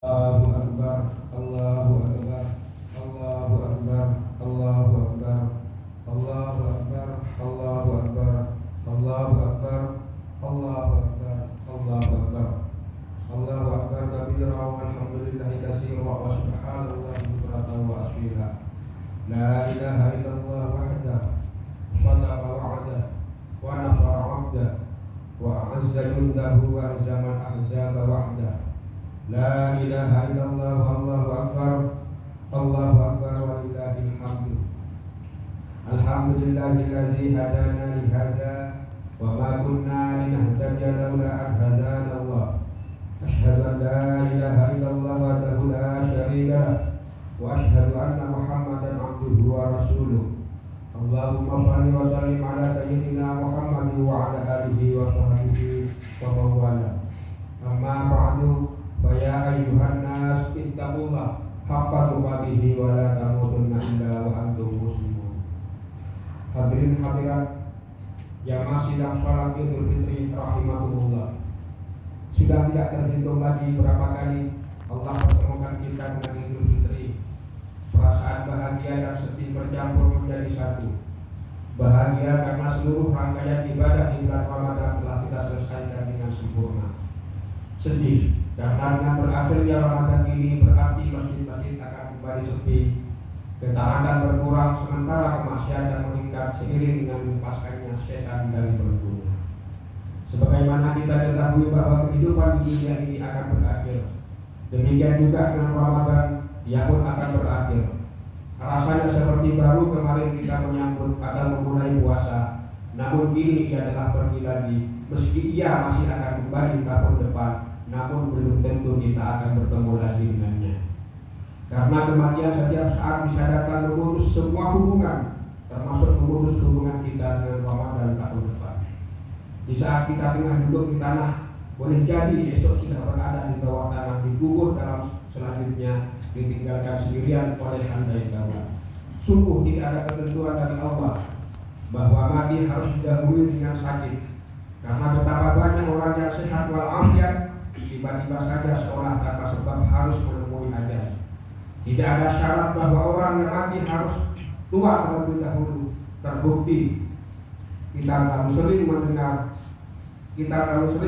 Allahu Akbar, Allahu Akbar, Allahu Akbar, Allahu Akbar, Allahu Akbar, Allahu Akbar, Allahu Akbar, Allahu Akbar, Allahu Akbar, Allahu Akbar kabira walhamdulillahi katsira wa subhanallahi bukratan wa asila. La ilaha illallah wahdahu sadaqa wa'ada wa nafara 'abda wa a'azza jundahu wa hazama al-ahzaba wahda. La ilaha illallah wallahu akbar, Allahu akbar walillahil hamd. Alhamdulillahilladzi hadana li hadza wa ma kunna linahtadiya laula an hadana Allah. Asyhadu an la ilaha illallah wahdahu la syarika lah wa asyhadu anna Muhammadan abduhu wa rasuluh. Allahumma shalli wa sallim ala sayyidina Muhammadin wa ala alihi wa sahbihi wa man wala. Amma ba'du, fa ya ayyuhan nas ittaqullah haqqa tuqatih wa la tamutunna illa wa antum muslimun. Hadirin hadirat yang masih dalam salat Idul Fitri rahimakumullah. Sudah tidak terhitung lagi berapa kali Allah pertemukan kita dengan Idul Fitri. Perasaan bahagia dan sedih bercampur menjadi satu. Bahagia karena seluruh rangkaian ibadah di bulan Ramadan telah kita selesaikan dengan sempurna. Sedih karena dengan berakhirnya Ramadan ini berarti masjid-masjid akan kembali sepi, ketaatan berkurang, sementara kemaksiatan meningkat seiring dengan lepaskannya setan dari berburu. Sebagaimana kita ketahui bahwa kehidupan di dunia ini akan berakhir, demikian juga dengan Ramadan, ia pun akan berakhir. Rasanya seperti baru kemarin kita menyambut atau memulai puasa, namun kini ia telah pergi lagi. Meski ia masih akan kembali tahun depan, namun belum tentu kita akan bertemu lagi dengannya. Karena kematian setiap saat bisa datang memutus semua hubungan, termasuk memutus hubungan kita dengan Ramadan tahun depan. Di saat kita tengah duduk di tanah, boleh jadi esok sudah berada di bawah tanah, dikubur dalam selanjutnya, ditinggalkan sendirian oleh andai kala. Sungguh tidak ada ketentuan dari Allah bahwa mati harus didahului dengan sakit. Karena betapa banyak orang yang sehat walafiat tiba-tiba saja seolah tanpa sebab harus menemui ajal. Tidak ada syarat bahwa orang yang mati harus tua terlebih dahulu. Terbukti kita terlalu sering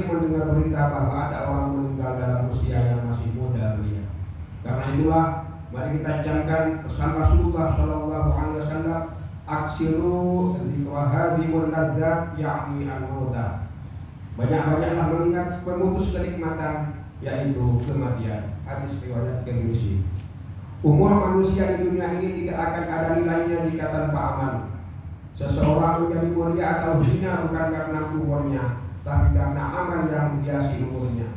mendengar berita bahwa ada orang meninggal dalam usia yang masih muda belia. Karena itulah, mari kita camkan pesan Rasulullah Shallallahu Alaihi Wasallam, aksiru dzikra hadhimul ladzat yakni al-mauta. Banyak-banyaklah mengingat pemutus kenikmatan, yaitu kematian. Hadis riwayat Tirmizi. Umur manusia di dunia ini tidak akan ada nilainya jika tanpa amal. Seseorang menjadi mulia atau hina bukan karena umurnya, tapi karena amal yang menghiasi umurnya.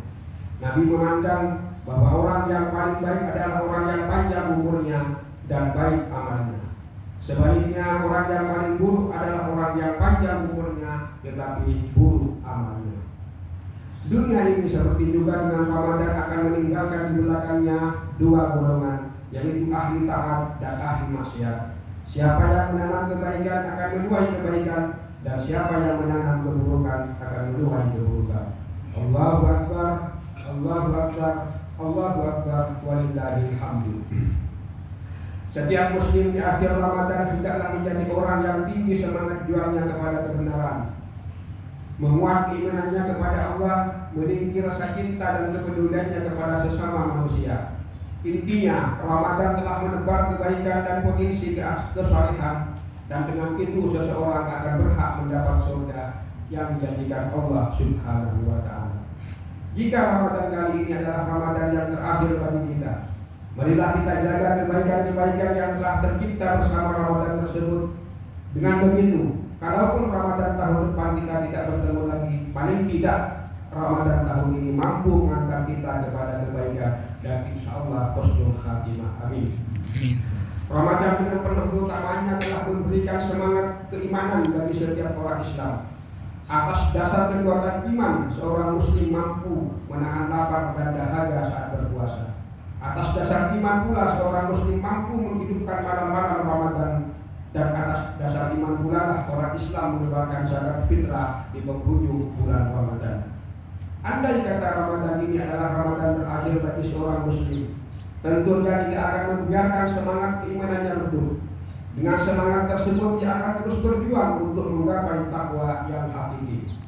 Nabi memandang bahwa orang yang paling baik adalah orang yang panjang umurnya dan baik amalnya. Sebaliknya, orang yang paling buruk adalah orang yang panjang umurnya tetapi buruk amalnya. Dunia ini seperti juga dengan Ramadan akan meninggalkan di belakangnya dua golongan, yaitu ahli taat dan ahli maksiat. Siapa yang menanam kebaikan akan menuai kebaikan, dan siapa yang menanam keburukan akan menuai keburukan. Allahu Akbar, Allahu Akbar, Allahu Akbar, walillahil hamd. Setiap muslim di akhir Ramadan hendaklah menjadi orang yang tinggi semangat juangnya kepada kebenaran, menguat keimanannya kepada Allah, meninggi rasa cinta dan kepeduliannya kepada sesama manusia. Intinya, Ramadan telah menebar kebaikan dan potensi kesalehan, dan dengan itu seseorang akan berhak mendapat surga yang dijadikan Allah Subhanahu wa Ta'ala. Jika Ramadan kali ini adalah Ramadan yang terakhir bagi kita, marilah kita jaga kebaikan-kebaikan yang telah tercipta bersama Ramadan tersebut. Dengan begitu, kalaupun Ramadan tahun depan kita tidak bertemu lagi, paling tidak Ramadan tahun ini mampu mengantar kita kepada kebaikan dan insya Allah husnul khatimah. Amin. Ramadan dengan penuh keutamaannya telah memberikan semangat keimanan bagi setiap orang Islam. Atas dasar kekuatan iman, seorang muslim mampu menahan lapar dan dahaga saat berpuasa. Atas dasar iman pula, seorang muslim mampu menghidupkan malam-malam Ramadan. Dan atas dasar iman pula lah orang Islam mengeluarkan zakat fitrah di penghujung bulan Ramadan. Andai kata Ramadan ini adalah Ramadan terakhir bagi seorang muslim, tentu dia tidak akan membiarkan semangat keimanannya redup. Dengan semangat tersebut dia akan terus berjuang untuk menggapai takwa yang hakiki.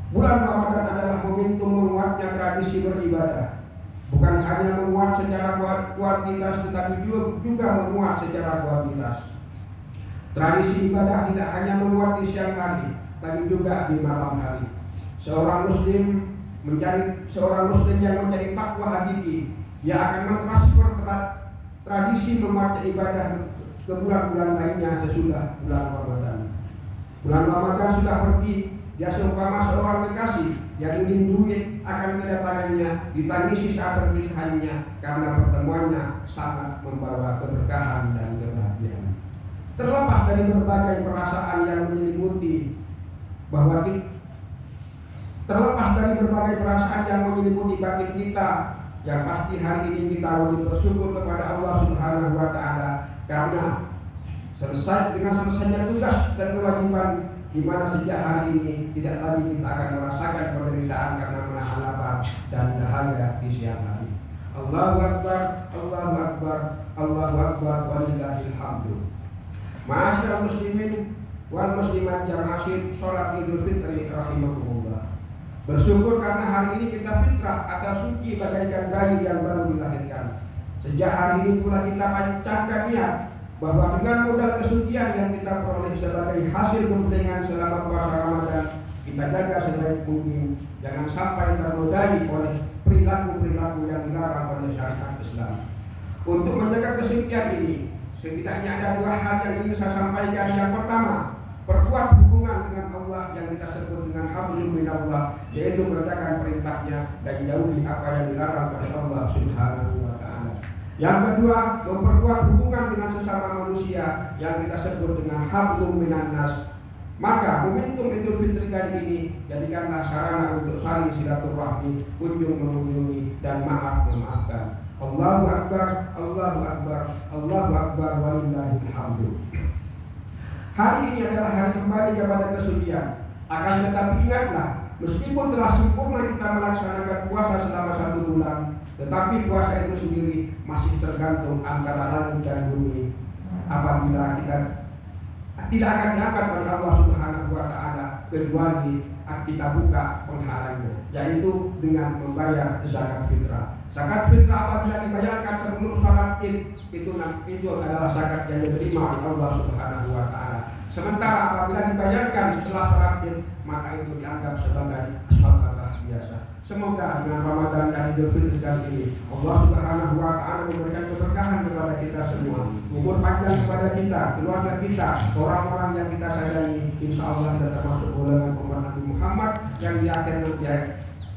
Bulan Ramadan adalah momentum menguatnya tradisi beribadah. Bukan hanya menguat secara kuantitas, tetapi juga menguat secara kualitas. Tradisi ibadah tidak hanya menguat di siang hari, tapi juga di malam hari. Seorang muslim yang mencari takwa hakiki, dia akan mentransfer tradisi menguatnya ibadah ke bulan-bulan lainnya sesudah bulan Ramadan. Bulan Ramadan sudah pergi, dia seumpama seorang kekasih yang ingin duit akan kedatangannya, ditangisi saat perpisahannya karena pertemuannya sangat membawa keberkahan dan kebahagiaan. Terlepas dari berbagai perasaan yang menyelimuti batin kita, yang pasti hari ini kita wajib bersyukur kepada Allah Subhanahu wa Ta'ala karena selesainya tugas dan kewajiban, di mana sejak hari ini tidak lagi kita akan merasakan penderitaan karena menahan lapar dan dahaga di siang hari. Allahu Akbar, Allahu Akbar, Allahu Akbar, walillahil hamdu. Ma'asyiral muslimin wal muslimat jama'asyid, sholat Idul Fitri rahimakumullah. Bersyukur karena hari ini kita fitrah atau suci bagaikan bayi yang baru dilahirkan. Sejak hari ini pula kita pancangkan niat bahwa dengan modal kesucian yang kita peroleh sebagai hasil kepentingan selama puasa Ramadan, kita jaga sebaik mungkin jangan sampai ternodai oleh perilaku-perilaku yang dilarang oleh syariat Islam. Untuk menjaga kesucian ini, setidaknya ada dua hal yang ingin saya sampaikan. Yang pertama, perkuat hubungan dengan Allah yang kita sebut dengan hablum minallah, yaitu mengerjakan perintahnya dan jauhi apa yang dilarang oleh Allah Subhanahu wa Ta'ala. Yang kedua, memperkuat hubungan dengan sesama manusia yang kita sebut dengan hablum minannas. Maka momentum Idul Fitri kali ini jadikanlah sarana untuk saling silaturahmi, kunjung mengunjungi dan maaf memaafkan. Allahu Akbar, Allahu Akbar, Allahu Akbar, walillahil hamdu. Hari ini adalah hari kembali kepada kesucian. Akan tetapi ingatlah, meskipun telah sempurna kita melaksanakan puasa selama 1 bulan, tetapi puasa itu sendiri masih tergantung antara langit dan bumi. Apabila kita tidak akan diangkat oleh Allah Subhanahu wa Ta'ala kecuali kita buka penghalangnya, yaitu dengan membayar zakat fitrah. Zakat fitrah apabila dibayarkan sebelum salat Id, itu adalah zakat yang diterima oleh Allah Subhanahu wa Ta'ala. Sementara apabila dibayarkan setelah salat Id, maka itu dianggap sebagai sedekah biasa. Semoga dengan Ramadan dan Idul Fitri kali ini Allah Subhanahu wa Ta'ala memberikan keberkahan kepada kita semua, umur panjang kepada kita, keluarga kita, orang-orang yang kita sayangi. Insya Allah kita termasuk golongan umat Nabi Muhammad yang di akhir nanti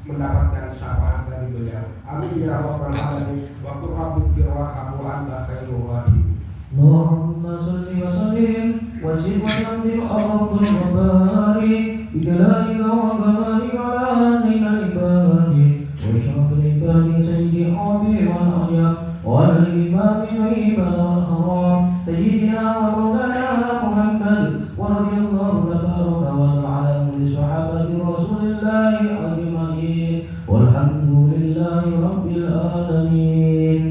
mendapatkan syafaat dari beliau. Amin ya rabbal alamin. Wa qul rabbi firhamhu wa anta khairur rahimin. Allahumma shalli wa sallim wa zid wa sallim ala rabbul barik bi kalamika wa kamalika ala sayyidil ibadi wa syarafil ibadi sayyidi abi wa aliyah wa al-imam ibad al-haram sayyidina wa maulana Muhammad wa radiyallahu tabaraka wa ta'ala min sahabati rasulillahi ajma'in walhamdulillahi rabbil alamin.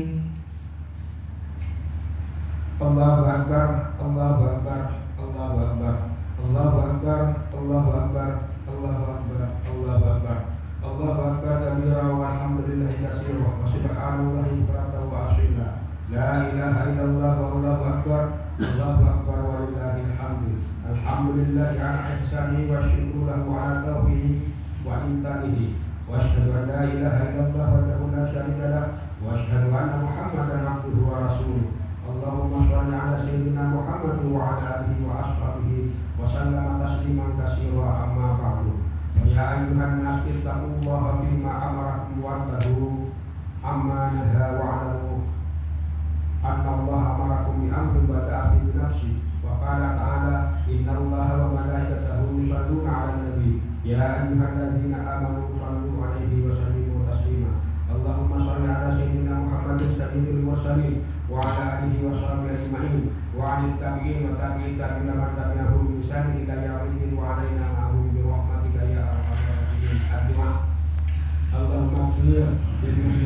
Allahu Akbar, Allahu Akbar, Allahu Akbar, Allahu Akbar, Allahu Akbar, Allahu Akbar, Allahu Akbar, Allahu Akbar kabira walhamdulillahi katsira wa subhanallahi bukratan wa asila. La ilaha illallah wallahu akbar, Allahu akbar walillahil hamdu. Alhamdulillahi ala ihsanihi wa syukru lahu ala taufihi wa imtanihi. Wa asyhadu an la ilaha illallah wahdahu la syarika lah wa asyhadu anna Muhammadan abduhu wa rasuluh. Allahumma shalli ala sayyidina Muhammad wa ala alihi wa ashabihi wa sallama tasliman katsira amma ba'du. Ya ayyuhan nas ittaqullaha bima amarakum wa tahu amma nahaa wa 'alamu anna Allah amarakum bi amrin bada'a bi nafsi wa qala ta'ala innallaha wa malaikatahu yusholluna 'alan nabi ya ayyuhalladzina amanu shallu 'alaihi wa sallimu taslima. Allahumma shalli ala sayyidina Muhammadin sayyidil mursalin wa ala alihi wa sahbihi ajma'in wa 'alal tabi'in wa tabi'in tabi'in man tabi'ahum bi ihsan ila yaumil din wa 'alaina ma'hum bi rahmatika ya arhamar rahimin. Allahumma ighfir lil muslimin